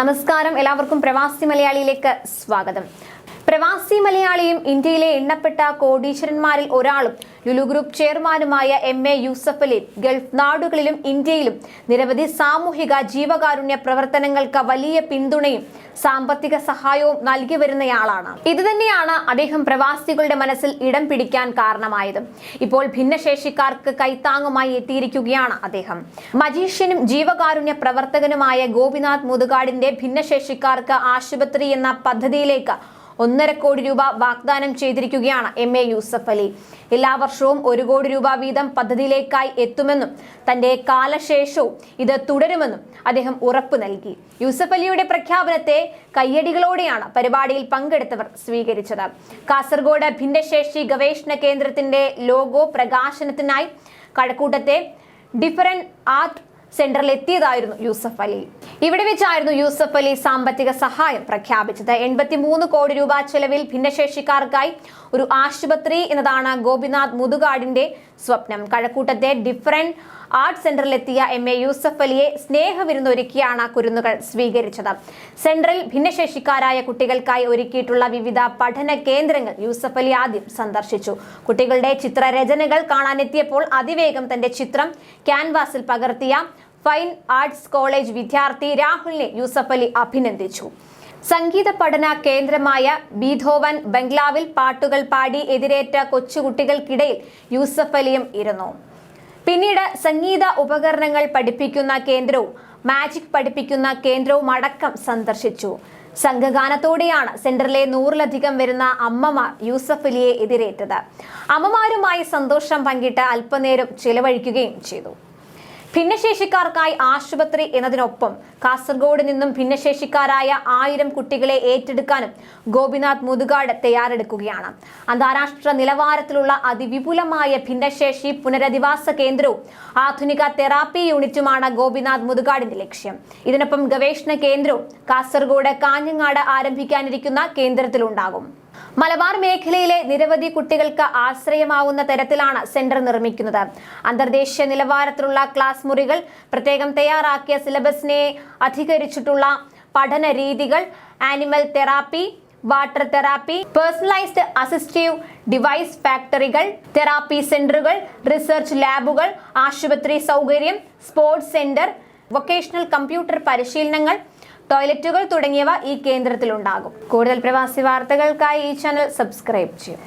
നമസ്കാരം, എല്ലാവർക്കും പ്രവാസി മലയാളിയിലേക്ക് സ്വാഗതം. പ്രവാസി മലയാളിയും ഇന്ത്യയിലെ എണ്ണപ്പെട്ട കോടീശ്വരന്മാരിൽ ഒരാളും ലുലു ഗ്രൂപ്പ് ചെയർമാനുമായ MA യൂസഫ് അലി ഗൾഫ് നാടുകളിലും ഇന്ത്യയിലും നിരവധി സാമൂഹിക ജീവകാരുണ്യ പ്രവർത്തനങ്ങൾക്ക് വലിയ പിന്തുണയും സാമ്പത്തിക സഹായവും നൽകി വരുന്നയാളാണ്. ഇതുതന്നെയാണ് അദ്ദേഹം പ്രവാസികളുടെ മനസ്സിൽ ഇടം പിടിക്കാൻ കാരണമായതും. ഇപ്പോൾ ഭിന്നശേഷിക്കാർക്ക് കൈത്താങ്ങുമായി എത്തിയിരിക്കുകയാണ് അദ്ദേഹം. മജീഷ്യനും ജീവകാരുണ്യ പ്രവർത്തകനുമായ ഗോപിനാഥ് മുതുകാടിന്റെ ഭിന്നശേഷിക്കാർക്ക് ആശുപത്രി എന്ന പദ്ധതിയിലേക്ക് 1.5 കോടി രൂപ വാഗ്ദാനം ചെയ്തിരിക്കുകയാണ് MA യൂസഫ് അലി. എല്ലാ വർഷവും 1 കോടി രൂപ വീതം പദ്ധതിയിലേക്കായി എത്തുമെന്നും തന്റെ കാലശേഷവും ഇത് തുടരുമെന്നും അദ്ദേഹം ഉറപ്പു നൽകി. യൂസഫ് അലിയുടെ പ്രഖ്യാപനത്തെ കയ്യടികളോടെയാണ് പരിപാടിയിൽ പങ്കെടുത്തവർ സ്വീകരിച്ചത്. കാസർഗോഡ് ഭിന്നശേഷി ഗവേഷണ കേന്ദ്രത്തിന്റെ ലോഗോ പ്രകാശനത്തിനായി കഴക്കൂട്ടത്തെ ഡിഫറൻറ്റ് ആർട്ട് സെന്ററിൽ എത്തിയതായിരുന്നു യൂസഫ് അലി. ഇവിടെ വെച്ചായിരുന്നു യൂസഫ് അലി സാമ്പത്തിക സഹായം പ്രഖ്യാപിച്ചത്. 83 കോടി രൂപ ചെലവിൽ ഭിന്നശേഷിക്കാർക്കായി ഒരു ആശുപത്രി എന്നതാണ് ഗോപിനാഥ് മുതുകാടിന്റെ സ്വപ്നം. കഴക്കൂട്ടത്തെ ഡിഫറൻറ്റ് ആർട്ട് സെന്ററിലെത്തിയ MA യൂസഫ് അലിയെ സ്നേഹവിരുന്നൊരുക്കിയാണ് കുരുന്നുകൾ സ്വീകരിച്ചത്. സെന്ററിൽ ഭിന്നശേഷിക്കാരായ കുട്ടികൾക്കായി ഒരുക്കിയിട്ടുള്ള വിവിധ പഠന കേന്ദ്രങ്ങൾ യൂസഫ് അലി ആദ്യം സന്ദർശിച്ചു. കുട്ടികളുടെ ചിത്രരചനകൾ കാണാനെത്തിയപ്പോൾ അതിവേഗം തന്റെ ചിത്രം ക്യാൻവാസിൽ പകർത്തിയ ഫൈൻ ആർട്സ് കോളേജ് വിദ്യാർത്ഥി രാഹുലിനെ യൂസഫ് അലി അഭിനന്ദിച്ചു. സംഗീത പഠന കേന്ദ്രമായ ബീഥോവൻ ബംഗ്ലാവിൽ പാട്ടുകൾ പാടി എതിരേറ്റ കൊച്ചുകുട്ടികൾക്കിടയിൽ യൂസഫ് അലിയും ഇരുന്നു. പിന്നീട് സംഗീത ഉപകരണങ്ങൾ പഠിപ്പിക്കുന്ന കേന്ദ്രവും മാജിക് പഠിപ്പിക്കുന്ന കേന്ദ്രവും അടക്കം സന്ദർശിച്ചു. സംഘഗാനത്തോടെയാണ് സെന്ററിലെ 100-ലധികം വരുന്ന അമ്മമാർ യൂസഫ് അലിയെ എതിരേറ്റത്. അമ്മമാരുമായി സന്തോഷം പങ്കിട്ട് അല്പനേരം ചിലവഴിക്കുകയും ചെയ്തു. ഭിന്നശേഷിക്കാർക്കായി ആശുപത്രി എന്നതിനൊപ്പം കാസർഗോഡ് നിന്നും ഭിന്നശേഷിക്കാരായ 1000 കുട്ടികളെ ഏറ്റെടുക്കാനും ഗോപിനാഥ് മുതുകാട് തയ്യാറെടുക്കുകയാണ്. അന്താരാഷ്ട്ര നിലവാരത്തിലുള്ള അതിവിപുലമായ ഭിന്നശേഷി പുനരധിവാസ കേന്ദ്രവും ആധുനിക തെറാപ്പി യൂണിറ്റുമാണ് ഗോപിനാഥ് മുതുകാടിന്റെ ലക്ഷ്യം. ഇതിനൊപ്പം ഗവേഷണ കേന്ദ്രവും കാസർഗോഡ് കാഞ്ഞങ്ങാട് ആരംഭിക്കാനിരിക്കുന്ന കേന്ദ്രത്തിലുണ്ടാകും. മലബാർ മേഖലയിലെ നിരവധി കുട്ടികൾക്ക് ആശ്രയമാവുന്ന തരത്തിലാണ് സെന്റർ നിർമ്മിക്കുന്നത്. അന്തർദേശീയ നിലവാരത്തിലുള്ള ക്ലാസ് മുറികൾ, പ്രത്യേകം തയ്യാറാക്കിയ സിലബസിനെ അധികരിച്ചിട്ടുള്ള പഠന രീതികൾ, animal therapy, water therapy, personalised assistive device ഫാക്ടറികൾ, തെറാപ്പി സെന്ററുകൾ, റിസർച്ച് ലാബുകൾ, ആശുപത്രി സൗകര്യം, സ്പോർട്സ് സെന്റർ, വൊക്കേഷണൽ കമ്പ്യൂട്ടർ പരിശീലനങ്ങൾ, ടോയ്ലറ്റുകൾ തുടങ്ങിയവ ഈ കേന്ദ്രത്തിലുണ്ടാകും. കൂടുതൽ പ്രവാസി വാർത്തകൾക്കായി ഈ ചാനൽ സബ്സ്ക്രൈബ് ചെയ്യും.